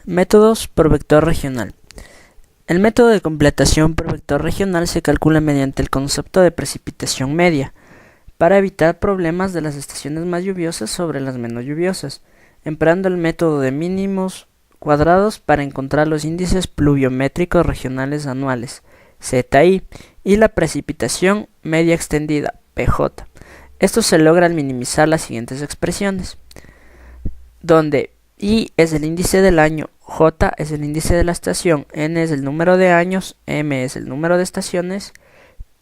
Métodos por vector regional. El método de completación por vector regional se calcula mediante el concepto de precipitación media, para evitar problemas de las estaciones más lluviosas sobre las menos lluviosas, empleando el método de mínimos cuadrados para encontrar los índices pluviométricos regionales anuales, ZI, y la precipitación media extendida, PJ. Esto se logra al minimizar las siguientes expresiones, donde I es el índice del año, J es el índice de la estación, N es el número de años, M es el número de estaciones,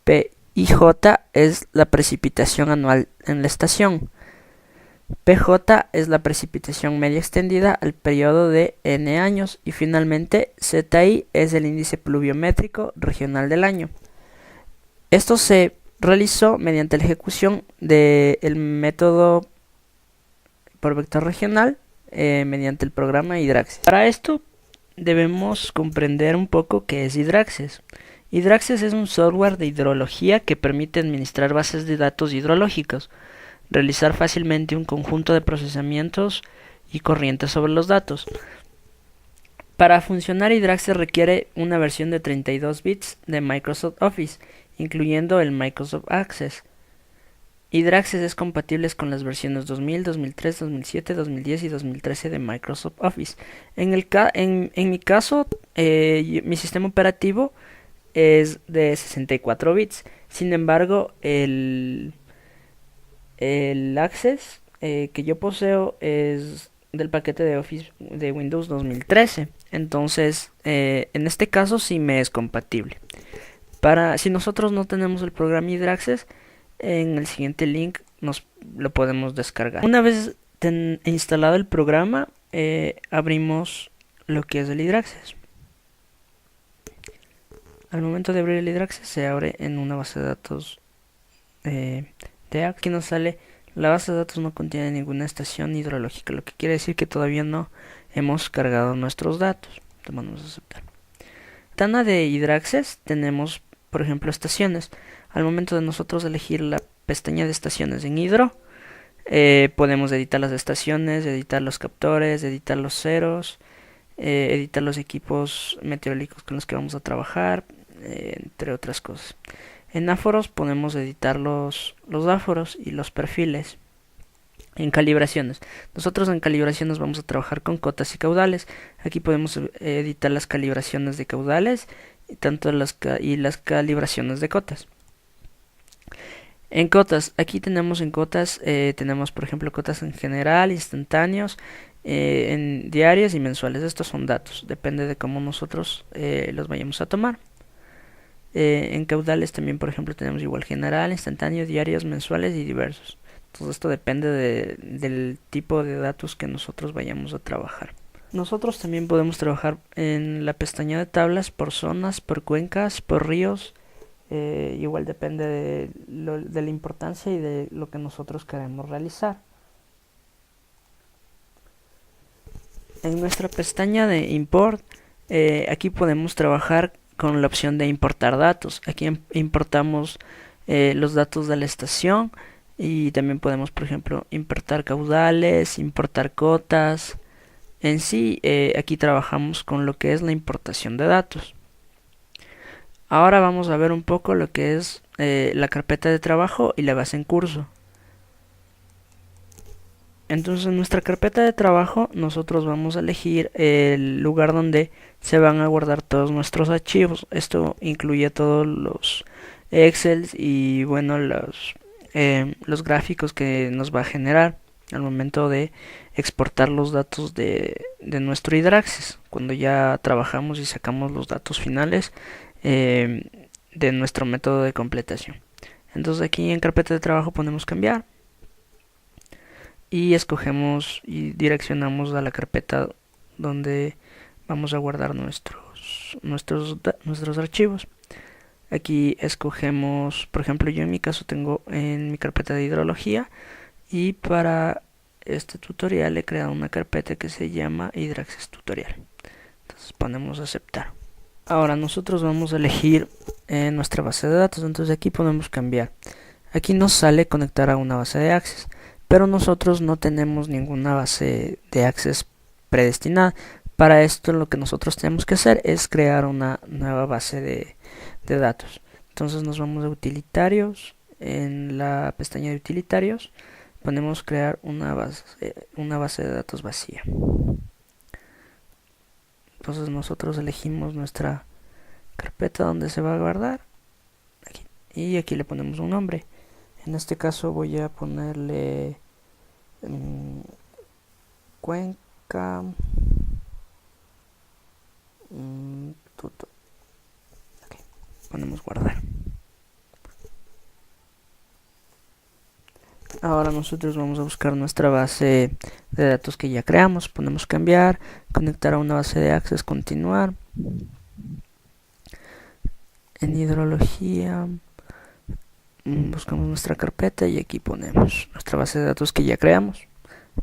P y J es la precipitación anual en la estación. PJ es la precipitación media extendida al periodo de N años y finalmente ZI es el índice pluviométrico regional del año. Esto se realizó mediante la ejecución del método por vector regional mediante el programa Hydraxis. Para esto debemos comprender un poco qué es Hydraxis. Hydraxis es un software de hidrología que permite administrar bases de datos hidrológicos, realizar fácilmente un conjunto de procesamientos y corrientes sobre los datos. Para funcionar, Hydraxis requiere una versión de 32 bits de Microsoft Office, incluyendo el Microsoft Access. Hydraxis es compatible con las versiones 2000, 2003, 2007, 2010 y 2013 de Microsoft Office. En mi caso, mi sistema operativo es de 64 bits. Sin embargo, el Access que yo poseo es del paquete de Office de Windows 2013. Entonces, en este caso sí me es compatible. Si nosotros no tenemos el programa Hydraxis, en el siguiente link lo podemos descargar. Una vez instalado el programa, abrimos lo que es el Hydraxis. Al momento de abrir el Hydraxis se abre en una base de datos aquí nos sale: la base de datos no contiene ninguna estación hidrológica, lo que quiere decir que todavía no hemos cargado nuestros datos. Vamos a aceptar. Ventana de Hydraxis tenemos, por ejemplo, estaciones. Al momento de nosotros elegir la pestaña de estaciones en Hydro, podemos editar las estaciones, editar los captores, editar los ceros, editar los equipos meteorológicos con los que vamos a trabajar, entre otras cosas. En áforos podemos editar los áforos y los perfiles. En calibraciones, nosotros en calibraciones vamos a trabajar con cotas y caudales. Aquí podemos editar las calibraciones de caudales tanto las calibraciones de cotas. En cotas, aquí tenemos tenemos por ejemplo cotas en general, instantáneos, en diarios y mensuales. Estos son datos, depende de cómo nosotros los vayamos a tomar. En caudales también, por ejemplo, tenemos igual general, instantáneo, diarios, mensuales y diversos. Todo esto depende del tipo de datos que nosotros vayamos a trabajar. Nosotros también podemos trabajar en la pestaña de tablas por zonas, por cuencas, por ríos. Igual depende de la importancia y de lo que nosotros queremos realizar. En nuestra pestaña de import, aquí podemos trabajar con la opción de importar datos. Aquí importamos los datos de la estación y también podemos, por ejemplo, importar caudales, importar cotas. En sí, aquí trabajamos con lo que es la importación de datos. Ahora vamos a ver un poco lo que es la carpeta de trabajo y la base en curso. Entonces en nuestra carpeta de trabajo nosotros vamos a elegir el lugar donde se van a guardar todos nuestros archivos. Esto incluye todos los Excel y bueno, los gráficos que nos va a generar al momento de exportar los datos de nuestro Hydraxis, cuando ya trabajamos y sacamos los datos finales de nuestro método de completación. Entonces aquí en carpeta de trabajo ponemos cambiar y escogemos y direccionamos a la carpeta donde vamos a guardar nuestros archivos. Aquí escogemos, por ejemplo, yo en mi caso tengo en mi carpeta de hidrología, y para este tutorial he creado una carpeta que se llama Hydraxis tutorial. Entonces ponemos aceptar. Ahora nosotros vamos a elegir nuestra base de datos, entonces aquí podemos cambiar. Aquí nos sale conectar a una base de Access, pero nosotros no tenemos ninguna base de Access predestinada. Para esto lo que nosotros tenemos que hacer es crear una nueva base de datos. Entonces nos vamos a utilitarios, en la pestaña de utilitarios ponemos crear una base de datos vacía. Entonces nosotros elegimos nuestra carpeta donde se va a guardar aquí, y aquí le ponemos un nombre. En este caso voy a ponerle Cuenca tuto. Okay. Ponemos guardar. Ahora nosotros vamos a buscar nuestra base de datos que ya creamos. Ponemos cambiar, conectar a una base de Access, continuar. En hidrología buscamos nuestra carpeta y aquí ponemos nuestra base de datos que ya creamos.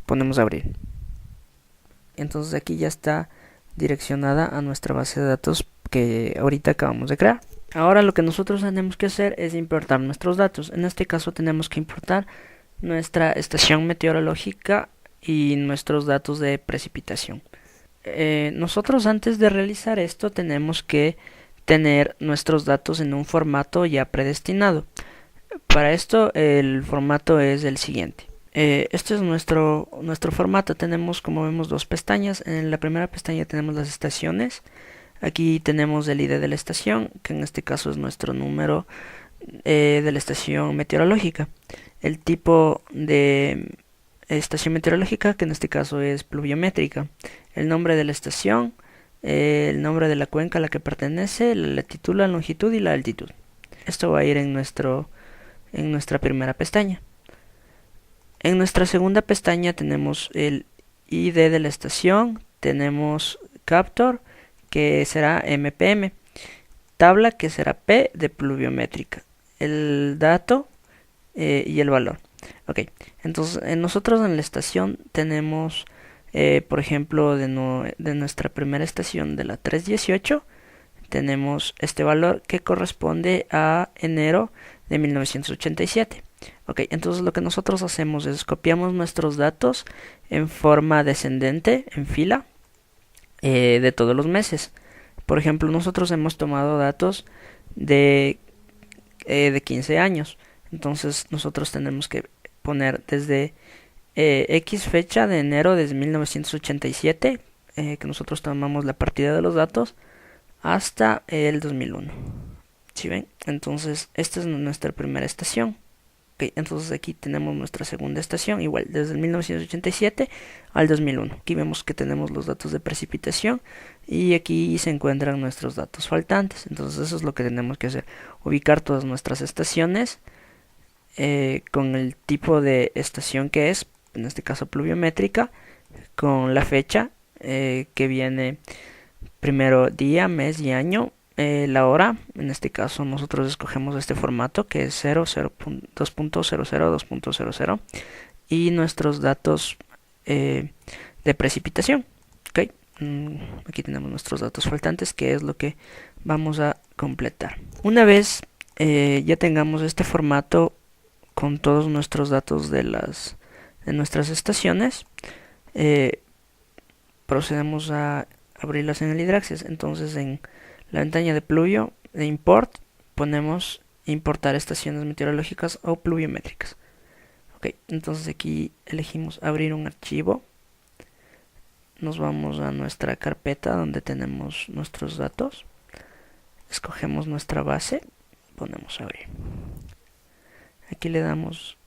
Ponemos abrir. Entonces aquí ya está direccionada a nuestra base de datos que ahorita acabamos de crear. Ahora lo que nosotros tenemos que hacer es importar nuestros datos. En este caso tenemos que importar nuestra estación meteorológica y nuestros datos de precipitación. Nosotros antes de realizar esto tenemos que tener nuestros datos en un formato ya predestinado. Para esto el formato es el siguiente. Este es nuestro formato. Tenemos, como vemos, dos pestañas. En la primera pestaña tenemos las estaciones. Aquí tenemos el ID de la estación, que en este caso es nuestro número de la estación meteorológica. El tipo de estación meteorológica, que en este caso es pluviométrica. El nombre de la estación, el nombre de la cuenca a la que pertenece, la latitud, la longitud y la altitud. Esto va a ir en nuestra primera pestaña. En nuestra segunda pestaña tenemos el ID de la estación, tenemos Captor, que será MPM, tabla, que será P de pluviométrica, el dato y el valor. Ok, entonces nosotros en la estación tenemos, por ejemplo, de nuestra primera estación, de la 318, tenemos este valor que corresponde a enero de 1987. Ok, entonces lo que nosotros hacemos es copiamos nuestros datos en forma descendente, en fila, de todos los meses. Por ejemplo, nosotros hemos tomado datos de 15 años. Entonces nosotros tenemos que poner desde X fecha de enero de 1987, que nosotros tomamos la partida de los datos, hasta el 2001. ¿Sí ven? Entonces esta es nuestra primera estación. Okay, entonces aquí tenemos nuestra segunda estación, igual desde el 1987 al 2001. Aquí vemos que tenemos los datos de precipitación y aquí se encuentran nuestros datos faltantes. Entonces eso es lo que tenemos que hacer, ubicar todas nuestras estaciones con el tipo de estación que es, en este caso pluviométrica, con la fecha que viene primero día, mes y año. La hora, en este caso nosotros escogemos este formato que es 2.00, y nuestros datos de precipitación. Okay. Aquí tenemos nuestros datos faltantes, que es lo que vamos a completar. Una vez ya tengamos este formato con todos nuestros datos de nuestras estaciones, procedemos a abrirlas en el Hydra-Access. Entonces en la ventana de pluvio de import ponemos importar estaciones meteorológicas o pluviométricas. Ok, entonces aquí elegimos abrir un archivo. Nos vamos a nuestra carpeta donde tenemos nuestros datos. Escogemos nuestra base, ponemos abrir. Aquí le damos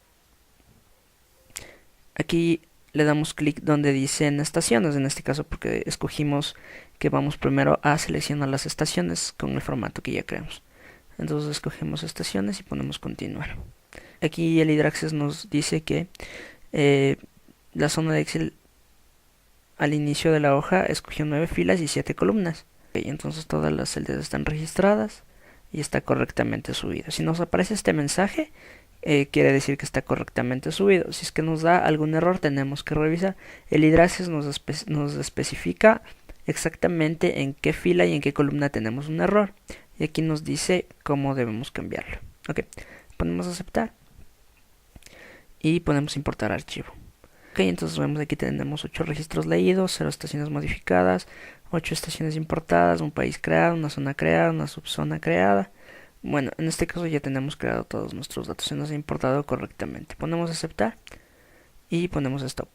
clic donde dice en estaciones, en este caso porque escogimos que vamos primero a seleccionar las estaciones con el formato que ya creamos. Entonces escogemos estaciones y ponemos continuar. Aquí el Hydra-Access nos dice que la zona de Excel al inicio de la hoja escogió 9 filas y 7 columnas. Okay, entonces todas las celdas están registradas y está correctamente subido. Si nos aparece este mensaje, quiere decir que está correctamente subido. Si es que nos da algún error, tenemos que revisar. El Hydra-Access nos especifica exactamente en qué fila y en qué columna tenemos un error, y aquí nos dice cómo debemos cambiarlo. Ok, ponemos aceptar y ponemos importar archivo. Ok, entonces vemos aquí tenemos 8 registros leídos, 0 estaciones modificadas, 8 estaciones importadas, un país creado, una zona creada, una subzona creada. Bueno, en este caso ya tenemos creado todos nuestros datos, se nos ha importado correctamente. Ponemos aceptar y ponemos stop.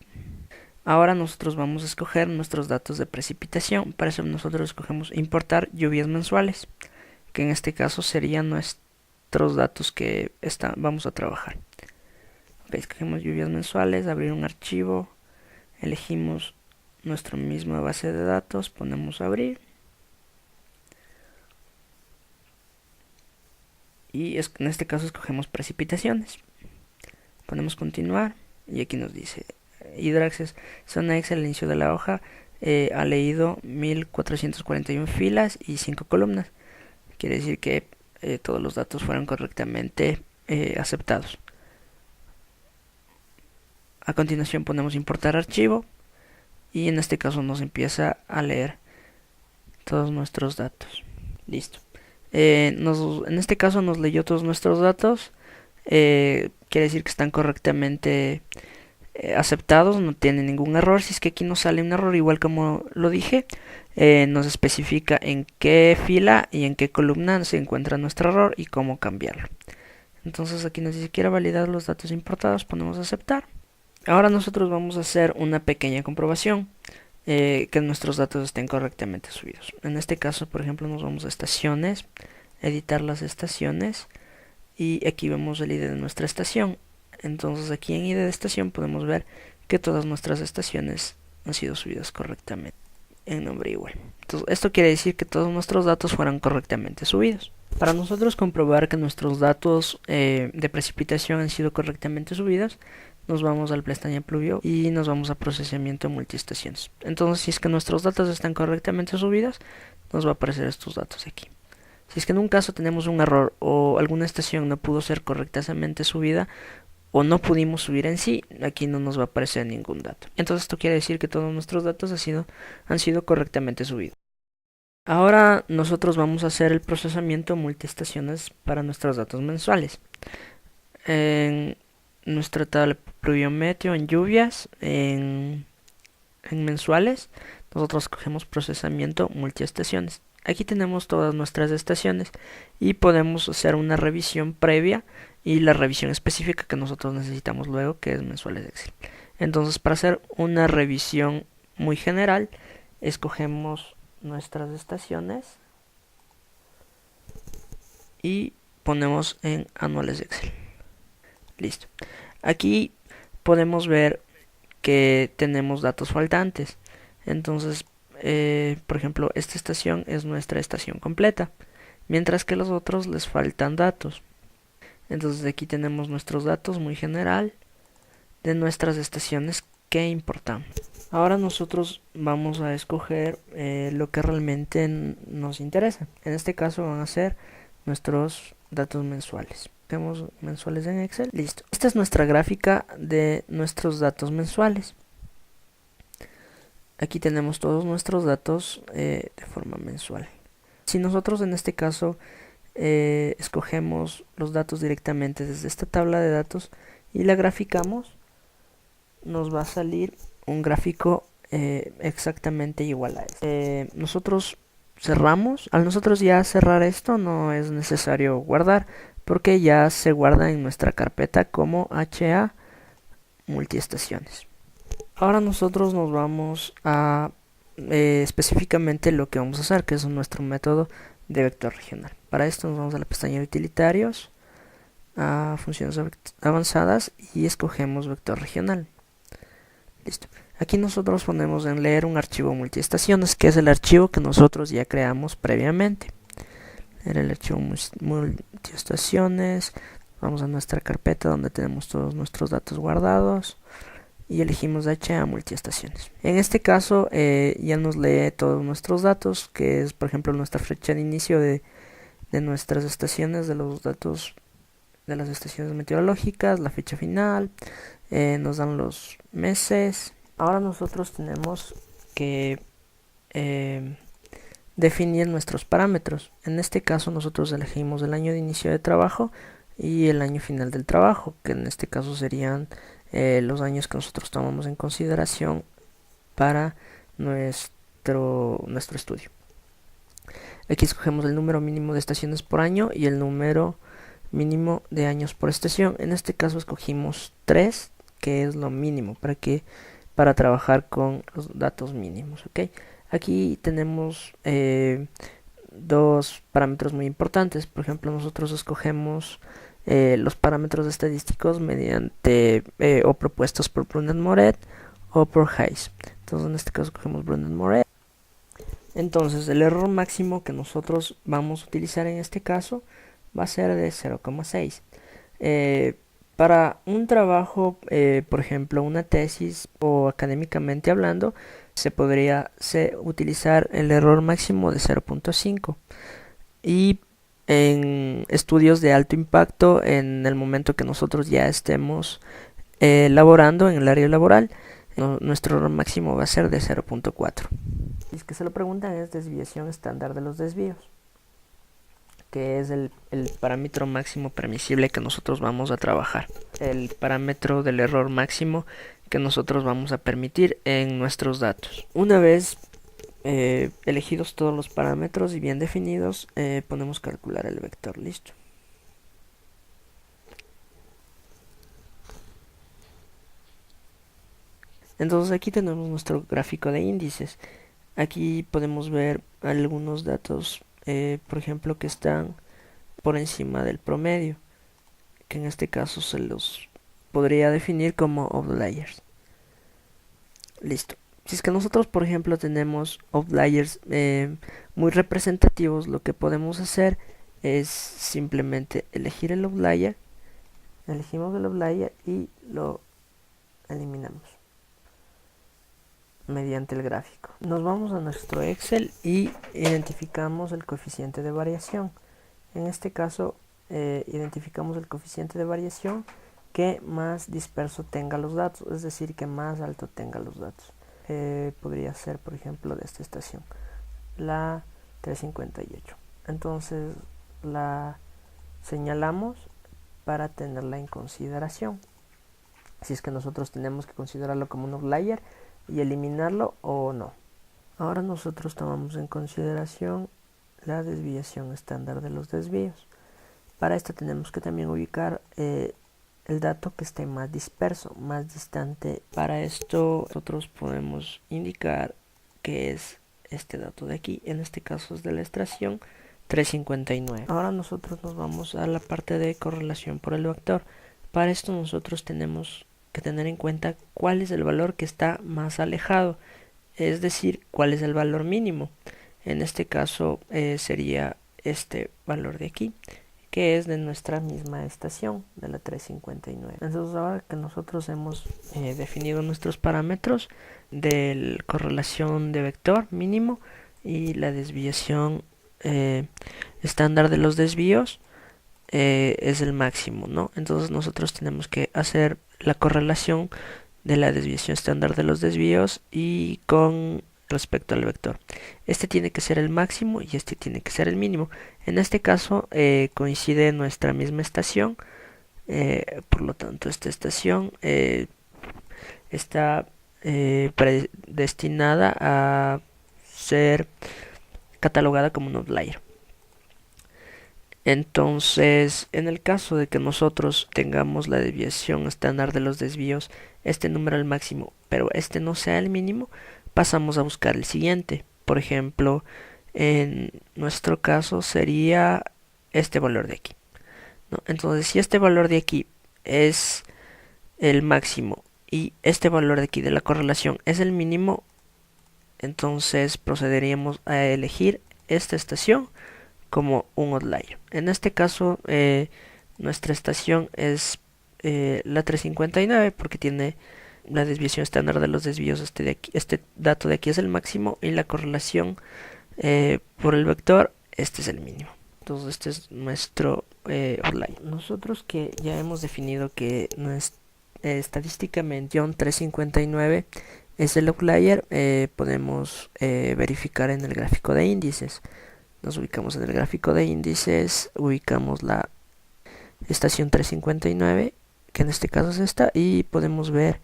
Ahora nosotros vamos a escoger nuestros datos de precipitación. Para eso nosotros escogemos importar lluvias mensuales, que en este caso serían nuestros datos que vamos a trabajar. Ok, escogemos lluvias mensuales, abrir un archivo, elegimos nuestra misma base de datos, ponemos abrir y en este caso escogemos precipitaciones, ponemos continuar y aquí nos dice Hydro-Access zona Excel al inicio de la hoja ha leído 1441 filas y 5 columnas. Quiere decir que todos los datos fueron correctamente aceptados. A continuación ponemos importar archivo y en este caso nos empieza a leer todos nuestros datos. Listo. En este caso nos leyó todos nuestros datos. Quiere decir que están correctamente aceptados, no tiene ningún error. Si es que aquí nos sale un error, igual como lo dije, nos especifica en qué fila y en qué columna se encuentra nuestro error y cómo cambiarlo. Entonces aquí nos dice quiero validar los datos importados, ponemos aceptar. Ahora nosotros vamos a hacer una pequeña comprobación que nuestros datos estén correctamente subidos. En este caso, por ejemplo, nos vamos a estaciones, editar las estaciones y aquí vemos el ID de nuestra estación. Entonces aquí en ID de estación podemos ver que todas nuestras estaciones han sido subidas correctamente en nombre igual. Entonces esto quiere decir que todos nuestros datos fueron correctamente subidos. Para nosotros comprobar que nuestros datos de precipitación han sido correctamente subidos, nos vamos al pestaña Pluvio y nos vamos a procesamiento multiestaciones. Entonces si es que nuestros datos están correctamente subidos, nos va a aparecer estos datos aquí. Si es que en un caso tenemos un error o alguna estación no pudo ser correctamente subida o no pudimos subir en sí, aquí no nos va a aparecer ningún dato. Entonces esto quiere decir que todos nuestros datos han sido correctamente subidos. Ahora nosotros vamos a hacer el procesamiento multiestaciones para nuestros datos mensuales. En nuestra tabla pluviometrio, en lluvias, en mensuales, nosotros escogemos procesamiento multiestaciones. Aquí tenemos todas nuestras estaciones y podemos hacer una revisión previa y la revisión específica que nosotros necesitamos luego, que es mensuales de Excel. Entonces, para hacer una revisión muy general, escogemos nuestras estaciones y ponemos en anuales de Excel. Listo. Aquí podemos ver que tenemos datos faltantes. Entonces, por ejemplo, esta estación es nuestra estación completa, mientras que los otros les faltan datos. Entonces aquí tenemos nuestros datos muy general de nuestras estaciones que importamos. Ahora nosotros vamos a escoger lo que realmente nos interesa. En este caso van a ser nuestros datos mensuales. Tenemos mensuales en Excel. Listo. Esta es nuestra gráfica de nuestros datos mensuales. Aquí tenemos todos nuestros datos de forma mensual. Si nosotros en este caso escogemos los datos directamente desde esta tabla de datos y la graficamos, nos va a salir un gráfico exactamente igual a este. Nosotros cerramos. Al nosotros ya cerrar esto no es necesario guardar, porque ya se guarda en nuestra carpeta como HA multiestaciones. Ahora nosotros nos vamos a específicamente lo que vamos a hacer, que es nuestro método de vector regional. Para esto nos vamos a la pestaña de utilitarios, a funciones avanzadas y escogemos vector regional. Listo. Aquí nosotros ponemos en leer un archivo multiestaciones, que es el archivo que nosotros ya creamos previamente. Era el archivo multiestaciones. Vamos a nuestra carpeta donde tenemos todos nuestros datos guardados y elegimos HA multiestaciones. En este caso ya nos lee todos nuestros datos, que es por ejemplo nuestra fecha de inicio de nuestras estaciones, de los datos de las estaciones meteorológicas, la fecha final, nos dan los meses. Ahora nosotros tenemos que definir nuestros parámetros. En este caso nosotros elegimos el año de inicio de trabajo y el año final del trabajo, que en este caso serían los años que nosotros tomamos en consideración para nuestro estudio. Aquí escogemos el número mínimo de estaciones por año y el número mínimo de años por estación. En este caso escogimos 3, que es lo mínimo para trabajar con los datos mínimos. ¿Okay? Aquí tenemos dos parámetros muy importantes. Por ejemplo, nosotros escogemos los parámetros estadísticos mediante o propuestos por Brunet-Moret o por Hayes. Entonces en este caso escogemos Brunet-Moret. Entonces el error máximo que nosotros vamos a utilizar en este caso va a ser de 0,6. Para un trabajo, por ejemplo una tesis o académicamente hablando, se podría utilizar el error máximo de 0,5. Y en estudios de alto impacto, en el momento que nosotros ya estemos laborando en el área laboral, nuestro error máximo va a ser de 0,4. Y es que se lo preguntan, es desviación estándar de los desvíos, que es el parámetro máximo permisible que nosotros vamos a trabajar, el parámetro del error máximo que nosotros vamos a permitir en nuestros datos. Una vez elegidos todos los parámetros y bien definidos, podemos calcular el vector. Listo. Entonces aquí tenemos nuestro gráfico de índices. Aquí podemos ver algunos datos, por ejemplo, que están por encima del promedio, que en este caso se los podría definir como outliers. Listo. Si es que nosotros, por ejemplo, tenemos outliers muy representativos, lo que podemos hacer es simplemente elegir el outlier, elegimos el outlier y lo eliminamos mediante el gráfico. Nos vamos a nuestro Excel y identificamos el coeficiente de variación. En este caso identificamos el coeficiente de variación que más disperso tenga los datos, es decir, que más alto tenga los datos. Podría ser, por ejemplo, de esta estación, la 358. Entonces la señalamos para tenerla en consideración. Si es que nosotros tenemos que considerarlo como un outlier y eliminarlo o no. Ahora nosotros tomamos en consideración la desviación estándar de los desvíos. Para esto tenemos que también ubicar el dato que esté más disperso, más distante. Para esto nosotros podemos indicar que es este dato de aquí, en este caso es de la estación 359. Ahora nosotros nos vamos a la parte de correlación por el vector. Para esto nosotros tenemos que tener en cuenta cuál es el valor que está más alejado, es decir, cuál es el valor mínimo. En este caso sería este valor de aquí, que es de nuestra misma estación, de la 359. Entonces ahora que nosotros hemos definido nuestros parámetros de correlación de vector mínimo y la desviación estándar de los desvíos, es el máximo, ¿no? Entonces nosotros tenemos que hacer la correlación de la desviación estándar de los desvíos y con respecto al vector. Este tiene que ser el máximo y este tiene que ser el mínimo. En este caso coincide nuestra misma estación, por lo tanto esta estación está predestinada a ser catalogada como un outlier. Entonces, en el caso de que nosotros tengamos la desviación estándar de los desvíos, este número el máximo, pero este no sea el mínimo, pasamos a buscar el siguiente. Por ejemplo, en nuestro caso sería este valor de aquí, ¿no? Entonces, si este valor de aquí es el máximo y este valor de aquí de la correlación es el mínimo, entonces procederíamos a elegir esta estación como un outlier. En este caso nuestra estación es la 359 porque tiene la desviación estándar de los desvíos. Este dato de aquí es el máximo y la correlación por el vector, este es el mínimo. Entonces este es nuestro outlier. Nosotros que ya hemos definido que estadísticamente 359 es el outlier, podemos verificar en el gráfico de índices. Nos ubicamos en el gráfico de índices, ubicamos la estación 359, que en este caso es esta, y podemos ver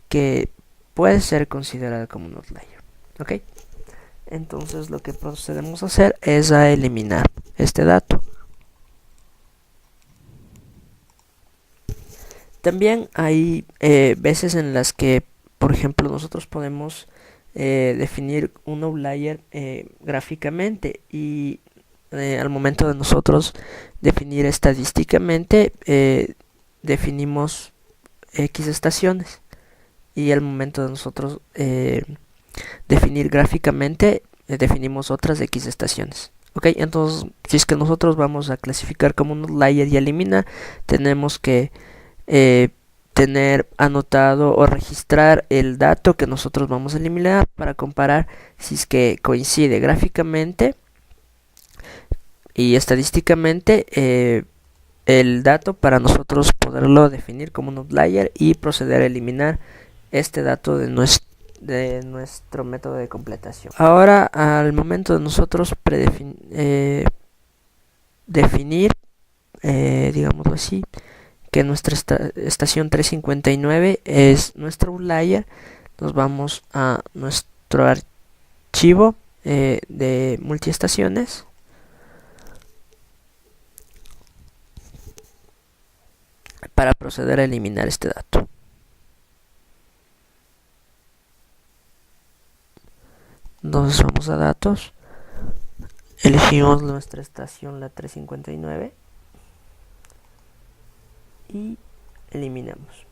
que puede ser considerada como un outlier. ¿Ok? Entonces lo que procedemos a hacer es a eliminar este dato. También hay veces en las que, por ejemplo, nosotros podemos definir un outlier gráficamente, y al momento de nosotros definir estadísticamente definimos X estaciones, y al momento de nosotros definir gráficamente definimos otras X estaciones. Ok, entonces si es que nosotros vamos a clasificar como un outlier y eliminar, tenemos que tener anotado o registrar el dato que nosotros vamos a eliminar para comparar si es que coincide gráficamente y estadísticamente el dato, para nosotros poderlo definir como un outlier y proceder a eliminar este dato de nuestro método de completación. Ahora, al momento de nosotros definir, digámoslo así, que nuestra estación 359 es nuestro outlier, nos vamos a nuestro archivo de multiestaciones, para proceder a eliminar este dato. Entonces vamos a datos, elegimos nuestra estación, la 359, y eliminamos.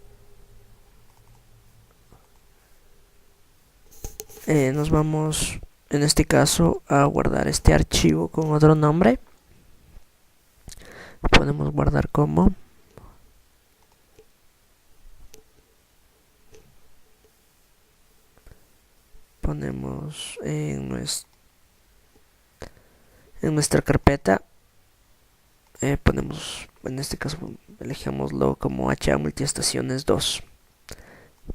Nos vamos en este caso a guardar este archivo con otro nombre. Podemos guardar como ponemos en nuestra carpeta, ponemos, en este caso elegimoslo como HA multiestaciones 2,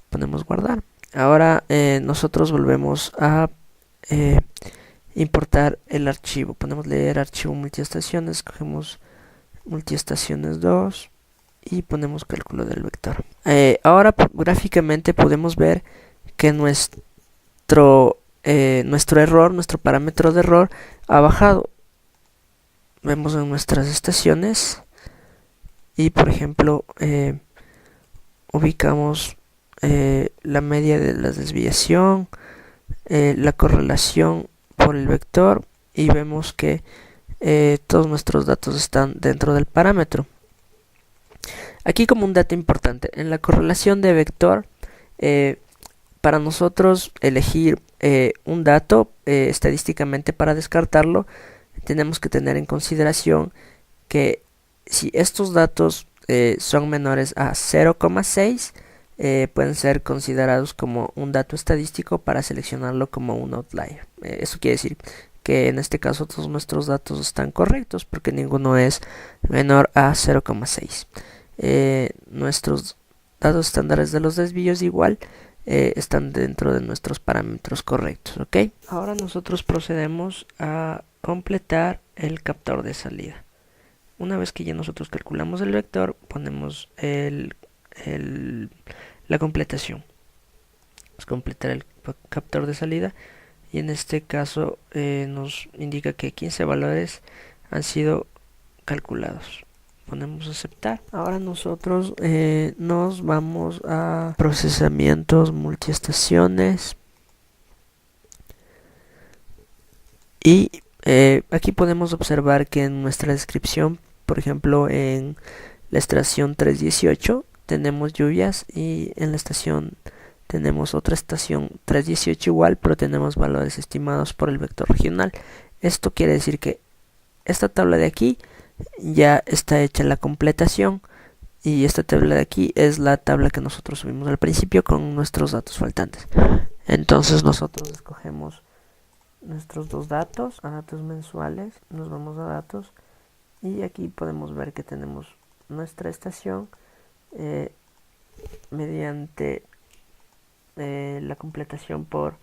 ponemos guardar. Ahora nosotros volvemos a importar el archivo, ponemos leer archivo multiestaciones, cogemos multiestaciones 2 y ponemos cálculo del vector. Ahora gráficamente podemos ver que nuestro error, nuestro parámetro de error ha bajado. Vemos en nuestras estaciones y, por ejemplo, ubicamos la media de la desviación, la correlación por el vector, y vemos que todos nuestros datos están dentro del parámetro. Aquí, como un dato importante, en la correlación de vector, para nosotros elegir un dato estadísticamente para descartarlo, tenemos que tener en consideración que si estos datos son menores a 0,6, pueden ser considerados como un dato estadístico para seleccionarlo como un outlier. Eso quiere decir que en este caso todos nuestros datos están correctos porque ninguno es menor a 0,6. Nuestros datos estándares de los desvíos igual están dentro de nuestros parámetros correctos. ¿Ok? Ahora nosotros procedemos a completar el captor de salida. Una vez que ya nosotros calculamos el vector, ponemos la completación. Vamos a completar el captor de salida, y en este caso nos indica que 15 valores han sido calculados. Ponemos aceptar. Ahora nosotros nos vamos a procesamientos multiestaciones, y aquí podemos observar que en nuestra descripción, por ejemplo en la estación 318 tenemos lluvias, y en la estación tenemos otra estación 318 igual, pero tenemos valores estimados por el vector regional. Esto quiere decir que esta tabla de aquí ya está hecha la completación, y esta tabla de aquí es la tabla que nosotros subimos al principio con nuestros datos faltantes. Entonces nosotros escogemos nuestros dos datos, a datos mensuales, nos vamos a datos, y aquí podemos ver que tenemos nuestra estación mediante la completación por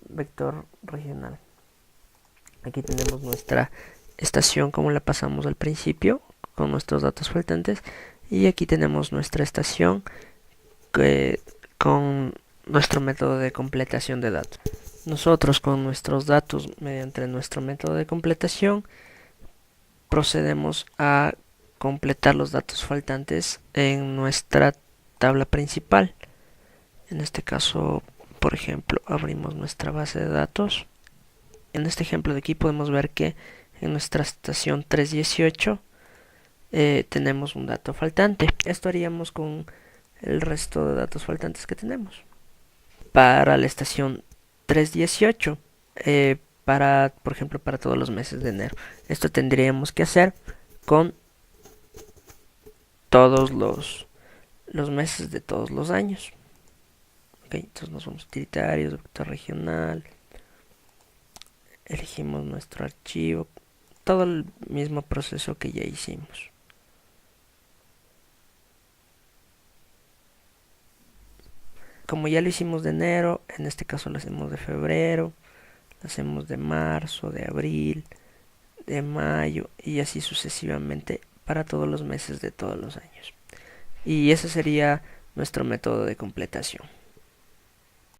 vector regional. Aquí tenemos nuestra estación como la pasamos al principio con nuestros datos faltantes, Y aquí tenemos nuestra estación con nuestro método de completación de datos. Nosotros con nuestros datos, mediante nuestro método de completación, procedemos a completar los datos faltantes en nuestra tabla principal. En este caso, por ejemplo, abrimos nuestra base de datos. En este ejemplo de aquí podemos ver que en nuestra estación 318 tenemos un dato faltante. Esto haríamos con el resto de datos faltantes que tenemos. Para la estación 318, por ejemplo, para todos los meses de enero. Esto tendríamos que hacer con todos los meses de todos los años. Okay, entonces nos vamos a utilitarios, vector regional, elegimos nuestro archivo, todo el mismo proceso que ya hicimos. Como ya lo hicimos de enero, en este caso lo hacemos de febrero, lo hacemos de marzo, de abril, de mayo y así sucesivamente para todos los meses de todos los años. Y ese sería nuestro método de completación.